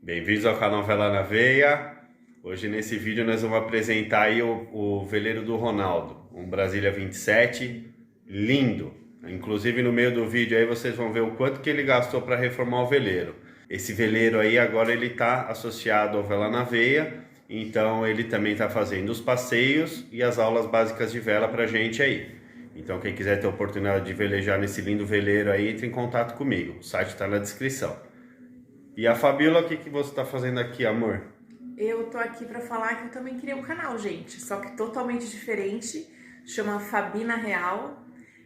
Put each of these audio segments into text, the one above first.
Bem-vindos ao canal Vela na Veia. Hoje nesse vídeo nós vamos apresentar aí o veleiro do Ronaldo, um Brasília 27, lindo. Inclusive no meio do vídeo aí vocês vão ver o quanto que ele gastou para reformar o veleiro. Esse veleiro aí agora ele está associado ao Vela na Veia, então ele também está fazendo os passeios e as aulas básicas de vela pra gente aí. Então quem quiser ter a oportunidade de velejar nesse lindo veleiro aí, entre em contato comigo, o site está na descrição. E a Fabíola, o que você está fazendo aqui, amor? Eu tô aqui para falar que eu também criei um canal, gente, só que totalmente diferente, chama Fabi na Real,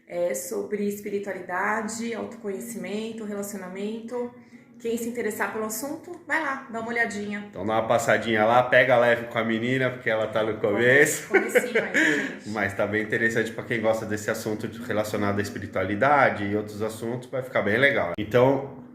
é sobre espiritualidade, autoconhecimento, relacionamento. Quem se interessar pelo assunto, vai lá, dá uma olhadinha. Então dá uma passadinha lá, pega leve com a menina, porque ela tá no começo. Comecinho ainda, gente. Mas tá bem interessante para quem gosta desse assunto relacionado à espiritualidade e outros assuntos, vai ficar bem legal. Então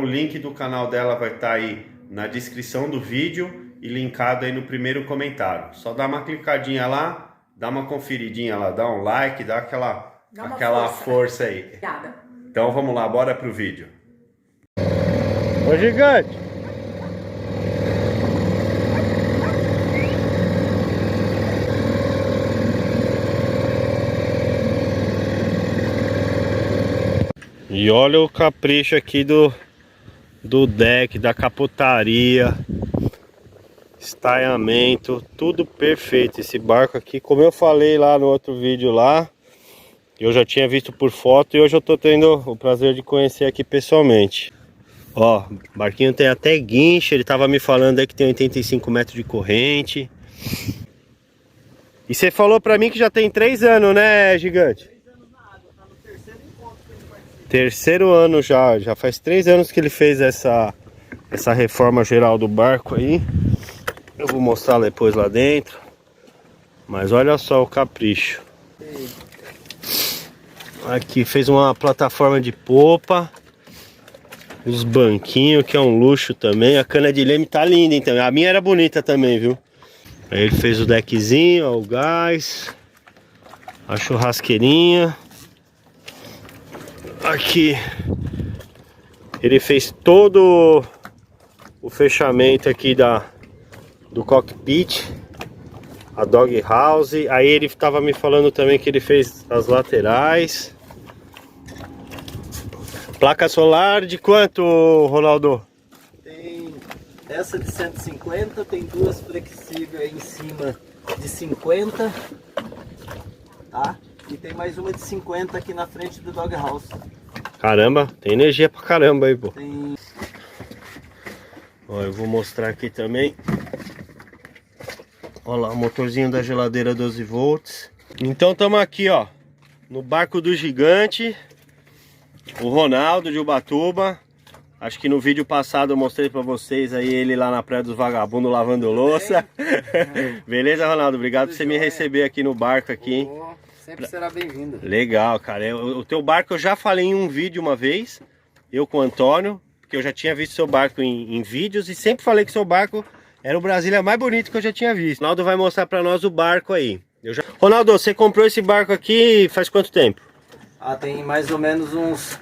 o link do canal dela vai estar aí na descrição do vídeo e linkado aí no primeiro comentário. Só dá uma clicadinha lá, dá uma conferidinha lá, dá um like, dá aquela força aí. Obrigada. Então vamos lá, bora pro vídeo. Ô gigante! E olha o capricho aqui do deck, da capotaria, estaiamento, tudo perfeito. Esse barco aqui, como eu falei lá no outro vídeo lá, eu já tinha visto por foto e hoje eu tô tendo o prazer de conhecer aqui pessoalmente. Ó, o barquinho tem até guincho, ele tava me falando aí que tem 85 metros de corrente. E você falou pra mim que já tem 3 anos, né, gigante? 3 anos na água, tá no terceiro encontro que ele participa. Terceiro ano já faz 3 anos que ele fez essa reforma geral do barco aí. Eu vou mostrar depois lá dentro. Mas olha só o capricho. Aqui fez uma plataforma de popa. Os banquinhos, que é um luxo também. A cana de leme tá linda, então. A minha era bonita também, viu? Aí ele fez o deckzinho, ó, o gás. A churrasqueirinha. Aqui ele fez todo o fechamento aqui do cockpit, a dog house. Aí ele estava me falando também que ele fez as laterais. Placa solar de quanto, Ronaldo? Tem essa de 150, tem duas flexíveis aí em cima de 50, tá? E tem mais uma de 50 aqui na frente do dog house. Caramba, tem energia pra caramba aí, pô. Tem... Ó, eu vou mostrar aqui também. Olha lá, o motorzinho da geladeira 12 volts. Então estamos aqui, ó, no barco do gigante, o Ronaldo de Ubatuba. Acho que no vídeo passado eu mostrei pra vocês aí ele lá na Praia dos Vagabundos lavando louça. Beleza, Ronaldo? Obrigado por você me receber aqui no barco aqui. Sempre será bem-vindo. Legal, cara. O teu barco eu já falei em um vídeo uma vez, eu com o Antônio, porque eu já tinha visto seu barco em vídeos e sempre falei que seu barco era o Brasília mais bonito que eu já tinha visto. O Ronaldo vai mostrar pra nós o barco aí. Ronaldo, você comprou esse barco aqui faz quanto tempo? Ah, tem mais ou menos uns...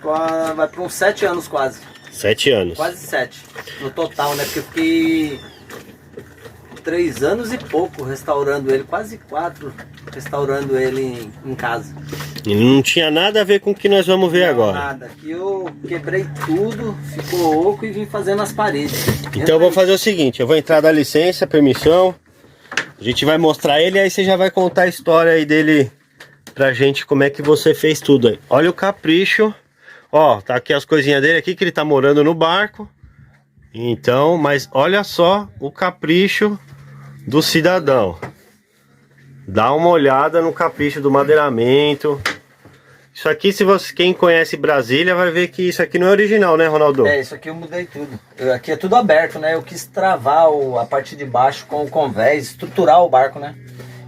vai para uns 7 anos quase. 7 anos. Quase 7 no total, né? Porque eu fiquei 3 anos e pouco restaurando ele, quase 4 restaurando ele em casa. E não tinha nada a ver com o que nós vamos ver agora. Nada, aqui eu quebrei tudo, ficou oco e vim fazendo as paredes. Então eu vou fazer o seguinte, eu vou entrar da licença, permissão. A gente vai mostrar ele e aí você já vai contar a história aí dele pra gente, como é que você fez tudo aí. Olha o capricho. Ó, tá aqui as coisinhas dele aqui, que ele tá morando no barco. Então, mas olha só o capricho do cidadão. Dá uma olhada no capricho do madeiramento. Isso aqui, se você, quem conhece Brasília, vai ver que isso aqui não é original, né, Ronaldo? É, isso aqui eu mudei tudo. Aqui é tudo aberto, né? Eu quis travar a parte de baixo com o convés, estruturar o barco, né?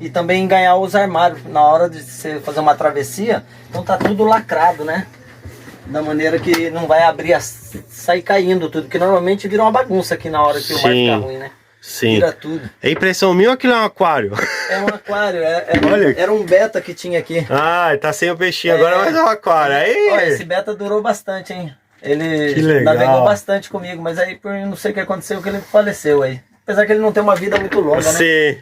E também ganhar os armários na hora de você fazer uma travessia. Então tá tudo lacrado, né? Da maneira que não vai abrir, sair caindo tudo. Porque normalmente vira uma bagunça aqui na hora que o mar fica ruim, né? Sim. Tira tudo. É impressão minha ou aquilo é um aquário? É um aquário, Olha. Era um beta que tinha aqui. Ah, tá sem o peixinho, agora é mais um aquário. Aí... Olha, esse beta durou bastante, hein? Ele Que legal. navegou bastante comigo, mas aí por não sei o que aconteceu que ele faleceu aí. Apesar que ele não tem uma vida muito longa, né? Sim.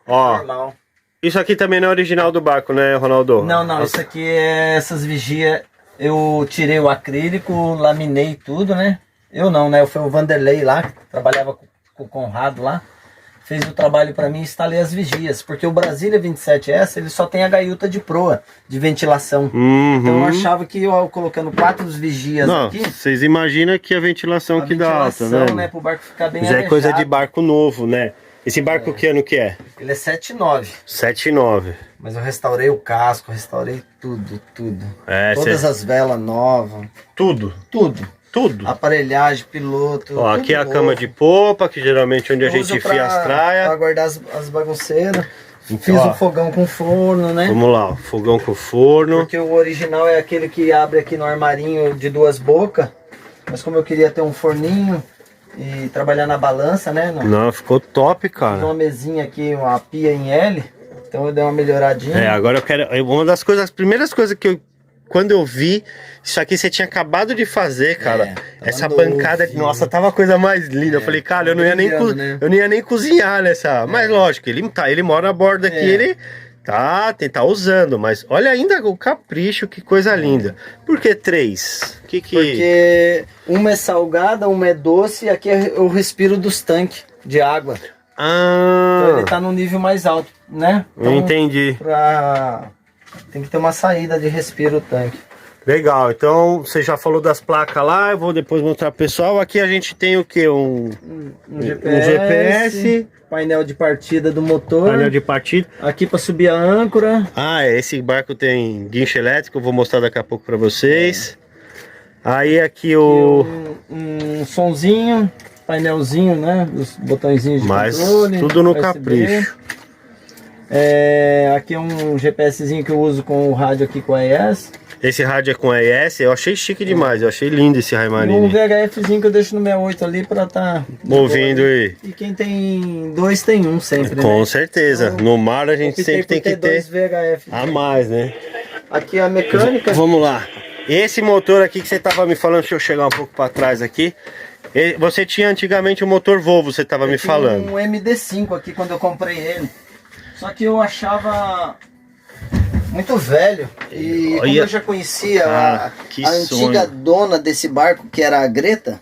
Ó, Normal. isso aqui também não é original do barco, né, Ronaldo? Não, isso aqui é essas vigias. Eu tirei o acrílico, laminei tudo, né? Eu não, né? Foi o Vanderlei lá, que trabalhava com o Conrado lá. Fez o trabalho para mim e instalei as vigias. Porque o Brasília 27S, ele só tem a gaiuta de proa, de ventilação. Uhum. Então eu achava que eu colocando 4 vigias Não, aqui... vocês imaginam que a ventilação que dá alta, né? Pro barco ficar bem Já é coisa de arejado. barco novo, né? Esse barco que ano que é? Ele é 7,9. 7,9. Mas eu restaurei o casco, restaurei tudo. É, Todas as velas novas, Tudo. tudo. Tudo. Aparelhagem, piloto. Ó, aqui é a tudo cama novo. de popa, que geralmente é onde a Eu gente uso enfia as traias. Pra guardar as bagunceiras. Então, Fiz ó, o fogão com forno, né? Vamos lá, ó, fogão com forno. Porque o original é aquele que abre aqui no armarinho de 2 bocas. Mas como eu queria ter um forninho e trabalhar na balança, né? Não, ficou top, Fiz cara. uma mesinha aqui, uma pia em L. Então eu dei uma melhoradinha. É, agora eu quero. Uma das coisas, as primeiras coisas que eu. Quando eu vi, isso aqui você tinha acabado de fazer, cara. tava Essa novo, bancada, nossa, tava a coisa mais linda. Eu falei, cara, eu não ia nem, brilhando, né? eu não ia nem cozinhar nessa. Mas lógico, ele mora a bordo aqui, ele tá usando. Mas olha ainda o capricho, que coisa linda. Por que 3? Porque uma é salgada, uma é doce e aqui eu respiro dos tanques de água. Então ele tá num nível mais alto, né? Eu entendi. Tem que ter uma saída de respiro o tanque. Legal, então você já falou das placas lá, eu vou depois mostrar pro pessoal. Aqui a gente tem o que? Um GPS, painel de partida do motor. painel de partida. Aqui para subir a âncora. Ah, esse barco tem guincho elétrico, eu vou mostrar daqui a pouco para vocês. Aí aqui o... Um sonzinho, painelzinho, né? Os botõezinhos de Mas controle. tudo no USB. capricho. Aqui é um GPSzinho que eu uso com o rádio aqui com a AES. Esse rádio é com AES, eu achei chique demais, eu achei lindo esse E um Raimarini. VHFzinho que eu deixo no 68 ali pra tá... Ouvindo aí. E quem tem 2 tem 1 sempre, Com né? certeza, Então, no mar a gente Optei sempre por tem que ter 2 VHF. a mais, né? Aqui a mecânica. Vamos lá. Esse motor aqui que você tava me falando, deixa eu chegar um pouco para trás aqui. Você tinha antigamente um motor Volvo, você tava me falando. Um MD5 aqui quando eu comprei ele. Só que eu achava muito velho. E como eu já conhecia a antiga dona desse barco, que era a Greta,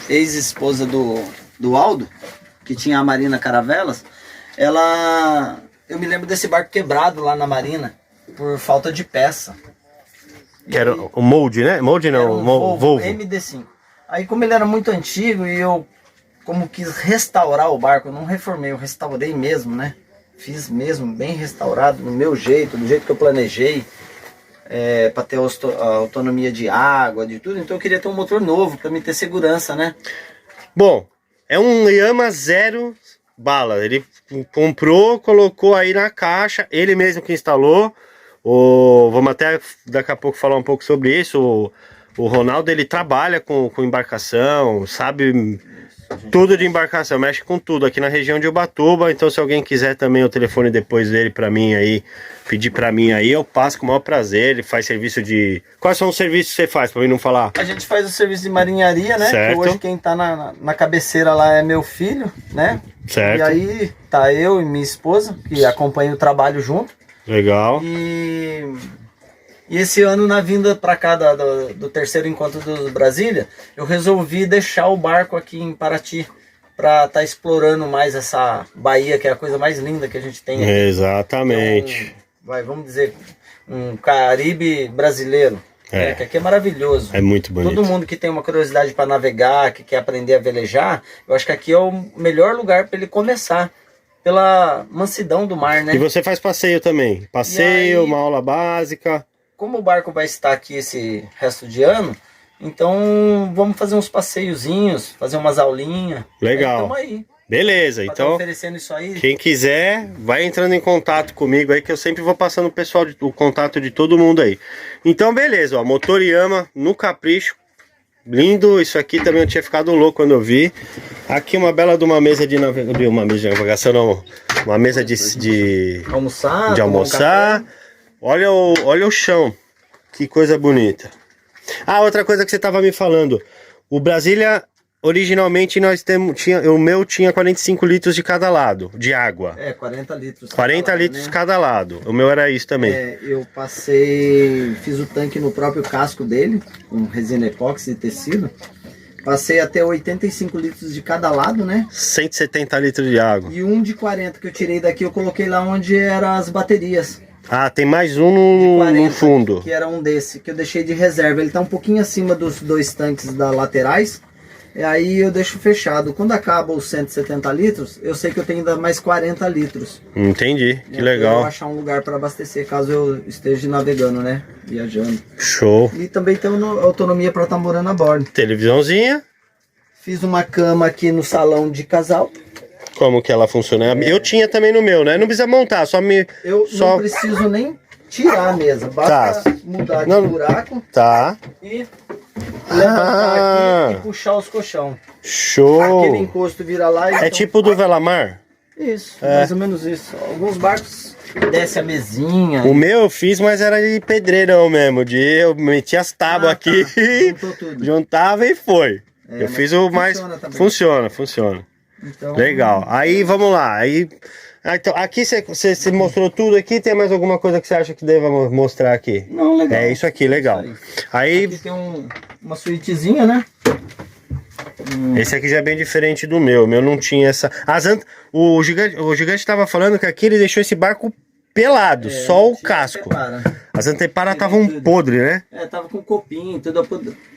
ex-esposa do Aldo, que tinha a Marina Caravelas, eu me lembro desse barco quebrado lá na Marina, por falta de peça. Que era o molde, né? Molde não, Volvo. MD5. Aí como ele era muito antigo e eu como quis restaurar o barco, eu não reformei, eu restaurei mesmo, né? Fiz mesmo, bem restaurado, no meu jeito, do jeito que eu planejei, para ter a autonomia de água, de tudo. Então eu queria ter um motor novo, para me ter segurança, né? Bom, é um Yama 0 bala. Ele comprou, colocou aí na caixa, ele mesmo que instalou. Vamos até daqui a pouco falar um pouco sobre isso. O Ronaldo, ele trabalha com embarcação, sabe tudo de embarcação, mexe com tudo aqui na região de Ubatuba. Então se alguém quiser também o telefone depois dele para mim aí, pedir para mim aí, eu passo com o maior prazer. Ele faz serviço de... Quais são os serviços que você faz, para mim não falar? A gente faz o serviço de marinharia, né? Certo. Que hoje quem tá na cabeceira lá é meu filho, né? Certo. E aí tá eu e minha esposa, que acompanha o trabalho junto. Legal. E esse ano, na vinda para cá do terceiro encontro do Brasília, eu resolvi deixar o barco aqui em Paraty para estar explorando mais essa Bahia, que é a coisa mais linda que a gente tem aqui. Exatamente. Vamos dizer, um Caribe brasileiro, né? Que aqui é maravilhoso. É muito bonito. Todo mundo que tem uma curiosidade para navegar, que quer aprender a velejar, eu acho que aqui é o melhor lugar para ele começar. Pela mansidão do mar, né? E você faz passeio também? Passeio, aí, uma aula básica. Como o barco vai estar aqui esse resto de ano, então vamos fazer uns passeiozinhos, fazer umas aulinhas. Legal. Estamos aí. Beleza, então oferecendo isso aí. Quem quiser, vai entrando em contato comigo aí, que eu sempre vou passando o contato de todo mundo aí. Então beleza, ó, motor Yama no capricho. Lindo, isso aqui também eu tinha ficado louco quando eu vi. Aqui uma bela de uma mesa de navegação, não, uma mesa de almoçar. de almoçar. Olha o chão, que coisa bonita. Ah, outra coisa que você tava me falando. O Brasília, originalmente, o meu tinha 45 litros de cada lado, de água. 40 litros. 40 cada litros lado, né? cada lado. O meu era isso também. Eu fiz o tanque no próprio casco dele, com resina epóxi e tecido. Passei até 85 litros de cada lado, né? 170 litros de água. E um de 40 que eu tirei daqui, eu coloquei lá onde eram as baterias. Ah, tem mais um De 40, no fundo. que era um desse, que eu deixei de reserva. Ele tá um pouquinho acima dos 2 tanques da laterais. E aí eu deixo fechado. Quando acaba os 170 litros, eu sei que eu tenho ainda mais 40 litros. Entendi, que Eu legal. achar um lugar para abastecer caso eu esteja navegando, né? Viajando. Show. E também tenho autonomia para estar morando a bordo. Televisãozinha. Fiz uma cama aqui no salão de casal. Como que ela funciona? Eu tinha também no meu, né? Não precisa montar, Eu não preciso nem tirar a mesa. Basta mudar aqui o buraco. Tá. E levantar aqui e puxar os colchão. Show. Aquele encosto vira lá e... É tipo do Velamar? Isso, mais ou menos isso. Alguns barcos desce a mesinha. O meu eu fiz, mas era de pedreirão mesmo. Eu meti as tábuas aqui, Juntou tudo. juntava e foi. Eu fiz o mais... Funciona também. Funciona. Então, Legal. Aí, vamos lá. Então, aqui você mostrou tudo aqui. Tem mais alguma coisa que você acha que deva mostrar aqui? Não, legal. É isso aqui, legal. Isso aí aqui tem uma suítezinha, né? Esse aqui já é bem diferente do meu. O meu não tinha essa... O gigante estava falando que aqui ele deixou esse barco pelado, só o casco. As anteparas estavam podres, né? Tava com copinho, tudo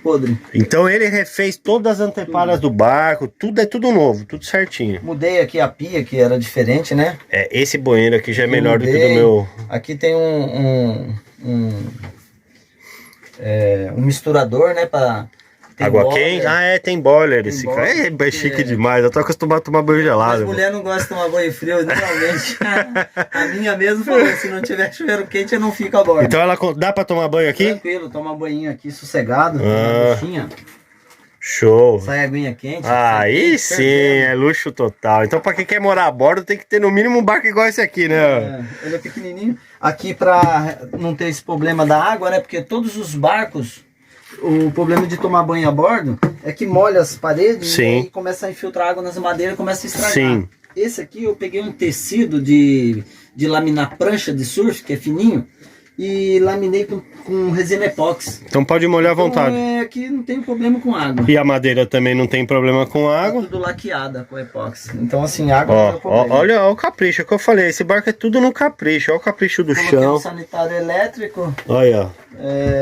podre. Então ele refez todas as anteparas do barco, tudo é tudo novo, tudo certinho. Mudei aqui a pia, que era diferente, né? Esse banheiro aqui já é melhor do que o do meu. Aqui tem um misturador, né? Água boiler. quente? Tem boiler. Esse cara boiler, é chique demais. Eu tô acostumado a tomar banho gelado. Mas mulher não gosta de tomar banho frio, normalmente. A minha mesmo falou, se não tiver chuveiro quente, eu não fico a bordo. Então dá pra tomar banho aqui? Tranquilo, toma banho aqui sossegado, duchinha. Show. Sai aguinha quente. Aí sim, é luxo total. Então pra quem quer morar a bordo, tem que ter no mínimo um barco igual esse aqui, né? Ele é pequenininho. Aqui pra não ter esse problema da água, né? Porque todos os barcos... O problema de tomar banho a bordo é que molha as paredes. Sim. E aí começa a infiltrar água nas madeiras e começa a estragar. Sim. Esse aqui eu peguei um tecido de laminar prancha de surf, que é fininho, e laminei com resina epóxi. Então pode molhar à vontade. Aqui não tem problema com água. E a madeira também não tem problema com água. Tá tudo laqueada com epóxi. Então assim, água não é problema. Olha o capricho que eu falei. Esse barco é tudo no capricho. Olha o capricho do chão. Um sanitário elétrico. Olha,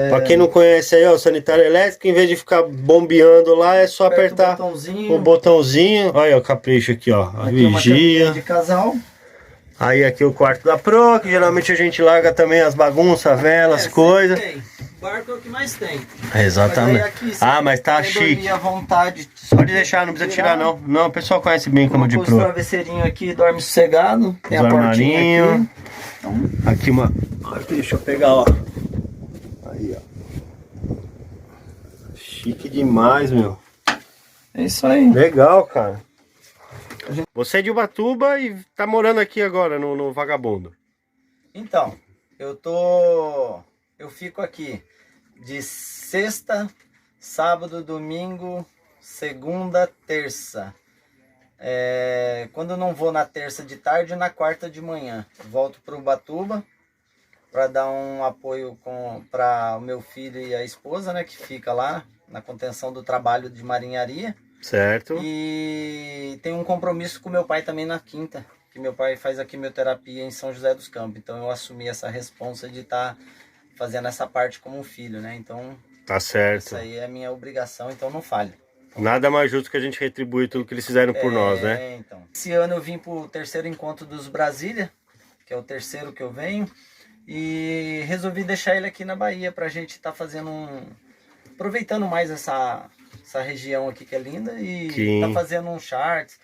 pra quem não conhece aí, ó, o sanitário elétrico, em vez de ficar bombeando lá, é só apertar o botãozinho. Olha o capricho aqui, ó. A vigia. De casal. Aí aqui o quarto da Pro, que geralmente a gente larga também as bagunças, velas, coisas. Barco é o que mais tem. Exatamente. Mas mas tá chique. À vontade. Pode deixar, não precisa tirar não. Não, o pessoal conhece bem como de Pro. O travesseirinho aqui, dorme sossegado. Tem a portinha aqui. Então, aqui uma... Deixa eu pegar, ó. Aí, ó. Chique demais, meu. É isso aí. Legal, cara. Você é de Ubatuba e tá morando aqui agora no Vagabundo. Então, eu fico aqui de sexta, sábado, domingo, segunda, terça. Quando eu não vou na terça de tarde, na quarta de manhã. Volto para Ubatuba para dar um apoio para o meu filho e a esposa, né, que fica lá na contenção do trabalho de marinharia. Certo. E tem um compromisso com meu pai também na quinta, que meu pai faz a quimioterapia em São José dos Campos. Então eu assumi essa responsa de estar fazendo essa parte como filho, né? Então, tá certo. Isso aí é a minha obrigação, então não falhe. Nada mais justo que a gente retribuir tudo que eles fizeram por nós, né? Então. Esse ano eu vim pro terceiro encontro dos Brasília, que é o terceiro que eu venho, e resolvi deixar ele aqui na Bahia pra gente estar aproveitando mais essa região aqui que é linda e tá fazendo um charts,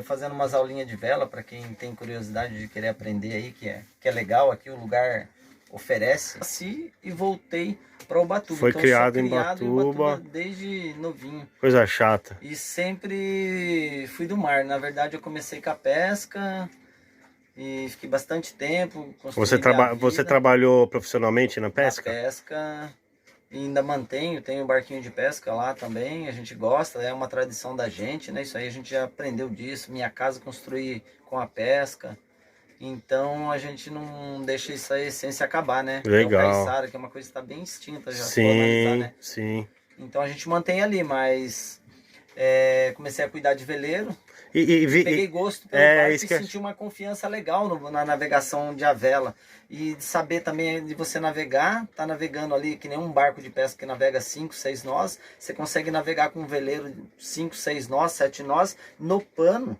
fazendo umas aulinhas de vela para quem tem curiosidade de querer aprender aí, que é legal aqui, o lugar oferece. E voltei para Ubatuba. Foi então, criado em Ubatuba desde novinho. Coisa chata. E sempre fui do mar. Na verdade eu comecei com a pesca e fiquei bastante tempo. Você trabalhou profissionalmente na pesca? Na pesca... E ainda mantenho, tenho um barquinho de pesca lá também, a gente gosta, é uma tradição da gente, né? Isso aí a gente já aprendeu disso, minha casa construí com a pesca. Então a gente não deixa essa essência acabar, né? Legal. É o caiçara, que é uma coisa que está bem extinta já, se for Sim, analisar, né? sim. Então a gente mantém ali, mas comecei a cuidar de veleiro, peguei gosto pelo barco e senti uma confiança legal na navegação de a vela. E de saber também de você navegar, tá navegando ali que nem um barco de pesca que navega 5, 6 nós, você consegue navegar com um veleiro 5, 6 nós, 7 nós no pano.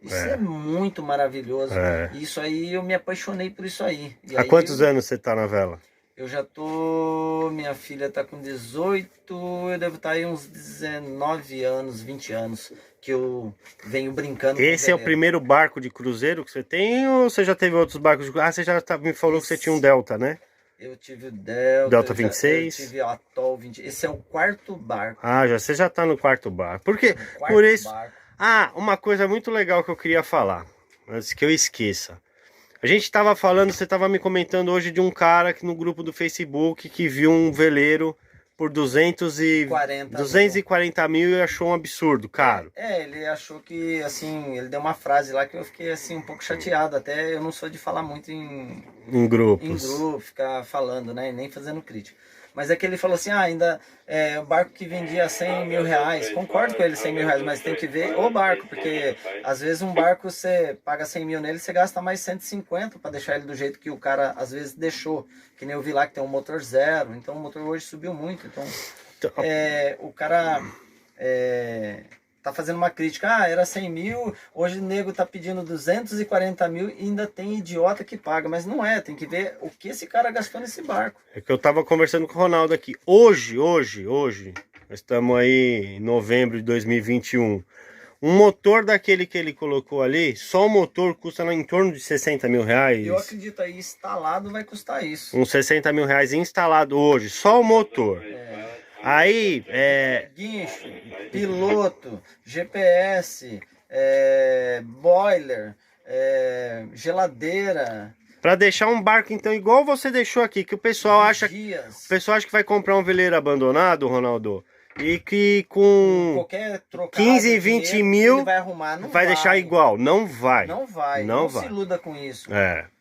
Isso é muito maravilhoso. E isso aí, eu me apaixonei por isso aí. E Há aí, quantos anos você tá na vela? Eu já tô... Minha filha tá com 18, eu devo estar aí uns 19 anos, 20 anos, que eu venho brincando. Esse é o primeiro barco de cruzeiro que você tem, ou você já teve outros barcos de cruzeiro? Ah, você já me falou que você tinha um Delta, né? Eu tive o Delta. Delta 26? Eu tive o Atoll 20. Esse é o quarto barco. Ah, você já tá no quarto barco. Por quê? Por isso... Barco. Ah, uma coisa muito legal que eu queria falar, antes que eu esqueça. A gente estava falando, você estava me comentando hoje de um cara que no grupo do Facebook que viu um veleiro por 240 mil e achou um absurdo, caro. Ele achou que, assim, ele deu uma frase lá que eu fiquei, assim, um pouco chateado. Até eu não sou de falar muito em grupos. Em grupo, ficar falando, né, nem fazendo crítica. Mas é que ele falou assim, ainda o barco que vendia 100 mil reais, concordo com ele, 100 mil reais, mas tem que ver o barco, porque às vezes um barco você paga 100 mil nele, você gasta mais 150 para deixar ele do jeito que o cara às vezes deixou, que nem eu vi lá que tem um motor zero, então o motor hoje subiu muito, então o cara tá fazendo uma crítica, era 100 mil, hoje o nego tá pedindo 240 mil e ainda tem idiota que paga, mas não é, tem que ver o que esse cara gastou nesse barco. É que eu tava conversando com o Ronaldo aqui, hoje, nós estamos aí em novembro de 2021, um motor daquele que ele colocou ali, só o motor custa em torno de 60 mil reais. Eu acredito aí, instalado vai custar isso. Uns 60 mil reais instalado hoje, só o motor. Aí, guincho, piloto, GPS, boiler, geladeira. Para deixar um barco, então, igual você deixou aqui, que o pessoal acha que vai comprar um veleiro abandonado, Ronaldo, e que com qualquer 15, 20 mil vai arrumar, não vai deixar igual. Não vai. Não vai. Não se iluda com isso.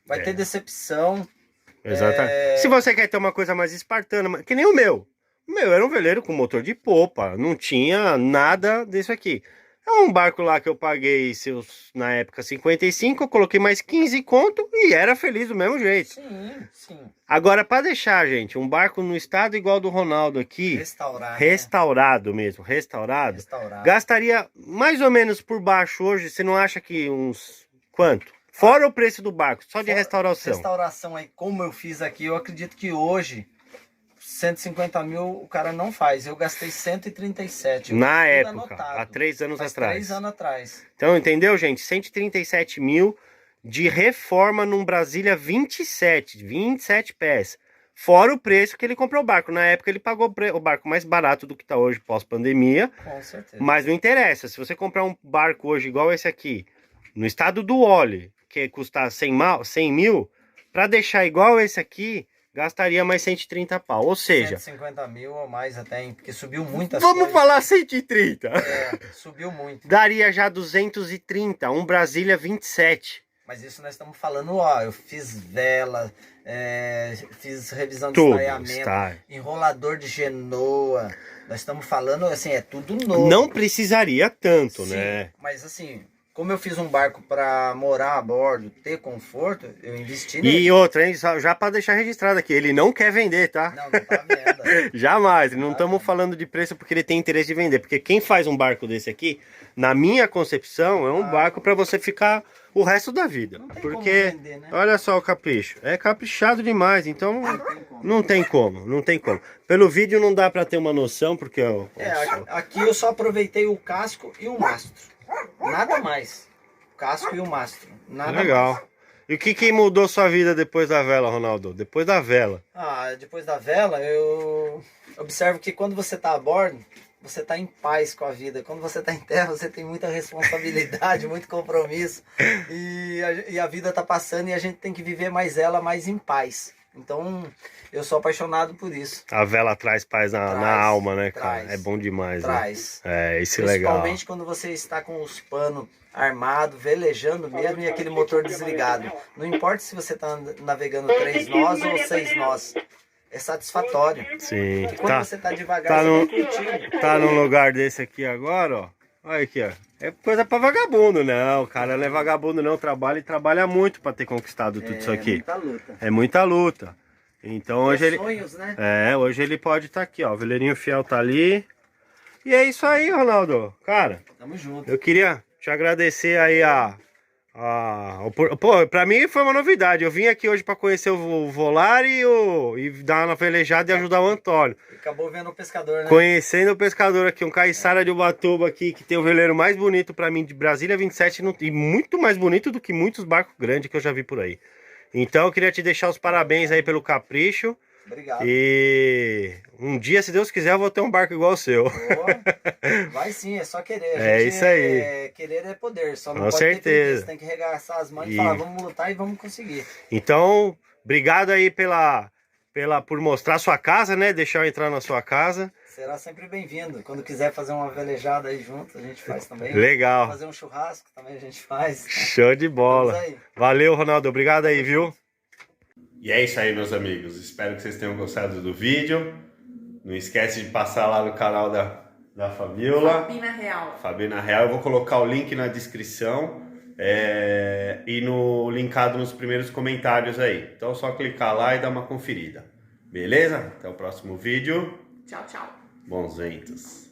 Vai ter decepção. Exatamente. Se você quer ter uma coisa mais espartana, que nem o meu. O meu era um veleiro com motor de popa, não tinha nada disso aqui. É um barco lá que eu paguei na época 55, eu coloquei mais 15 conto e era feliz do mesmo jeito. Sim, sim. Agora, para deixar, gente, um barco no estado igual do Ronaldo aqui, restaurado mesmo, restaurado, gastaria mais ou menos por baixo hoje, você não acha que uns... quanto? Fora o preço do barco, só de restauração. Restauração aí, como eu fiz aqui, eu acredito que hoje... 150 mil o cara não faz. Eu gastei 137. Na época, há 3 anos atrás. 3 anos atrás. Então, entendeu, gente? 137 mil de reforma num Brasília 27 pés. Fora o preço que ele comprou o barco. Na época ele pagou o barco mais barato do que está hoje pós-pandemia. Com certeza. Mas não interessa. Se você comprar um barco hoje igual esse aqui, no estado do óleo, que custar 100 mil, para deixar igual esse aqui... gastaria mais 130 pau, ou seja... 150 mil ou mais até, hein? Porque subiu muitas Vamos falar 130. Subiu muito. Daria já 230, um Brasília 27. Mas isso nós estamos falando, eu fiz vela, fiz revisão de estaiamento, enrolador de genoa. Nós estamos falando, assim, é tudo novo. Não precisaria tanto, sim, né? Mas assim... Como eu fiz um barco para morar a bordo, ter conforto, eu investi nele. E outra, hein? Já para deixar registrado aqui, ele não quer vender, tá? Não tá venda. Jamais, não estamos falando de preço porque ele tem interesse de vender. Porque quem faz um barco desse aqui, na minha concepção, é um barco para você ficar o resto da vida. Porque, como vender, né? Olha só o capricho. É caprichado demais, então não tem como. Pelo vídeo não dá para ter uma noção, porque... Aqui eu só aproveitei o casco e o mastro. Nada mais. O casco e o mastro. Nada legal. Mais. E o que mudou sua vida depois da vela, Ronaldo? Depois da vela. Depois da vela, eu observo que quando você está a bordo, você está em paz com a vida. Quando você está em terra, você tem muita responsabilidade, muito compromisso. E a vida está passando e a gente tem que viver mais ela mais em paz. Então, eu sou apaixonado por isso. A vela traz paz na alma, né, cara? Traz, é bom demais, traz. né? É, isso é legal. Principalmente quando você está com os panos armados, velejando mesmo e aquele motor desligado. Não importa se você está navegando 3 nós ou 6 nós. É satisfatório. Sim. E quando você está devagar, você vai curtindo. Tá num lugar desse aqui agora, ó. Olha aqui, ó. É coisa pra vagabundo, não. O cara não é vagabundo, não. Trabalha e trabalha muito pra ter conquistado tudo isso aqui. É muita luta. É muita luta. Então hoje ele. Sonhos, né? Hoje ele pode estar aqui, ó. O veleirinho fiel tá ali. E é isso aí, Ronaldo. Cara, Tamo junto. eu queria te agradecer aí Pô, pra mim foi uma novidade. Eu vim aqui hoje pra conhecer o Volare e dar uma velejada e ajudar o Antônio. Acabou vendo o pescador, né? Conhecendo o pescador aqui, um caiçara de Ubatuba aqui, que tem o veleiro mais bonito pra mim de Brasília 27 e muito mais bonito do que muitos barcos grandes que eu já vi por aí. Então eu queria te deixar os parabéns aí pelo capricho. Obrigado. E um dia, se Deus quiser, eu vou ter um barco igual o seu. Boa. Vai sim, é só querer. Isso aí. Querer é poder, só não Com pode certeza. ter preguiça. Tem que regaçar as mãos e falar, vamos lutar e vamos conseguir. Então, obrigado aí por mostrar sua casa, né? Deixar eu entrar na sua casa. Será sempre bem-vindo. Quando quiser fazer uma velejada aí junto, a gente faz também. Legal. Fazer um churrasco também a gente faz. Show de bola. Vamos aí. Valeu, Ronaldo. Obrigado aí, viu? E é isso aí, meus amigos. Espero que vocês tenham gostado do vídeo. Não esquece de passar lá no canal da Fabiola. Fabina Real. Fabina Real. Eu vou colocar o link na descrição e linkado nos primeiros comentários aí. Então é só clicar lá e dar uma conferida. Beleza? Até o próximo vídeo. Tchau, tchau. Bons ventos.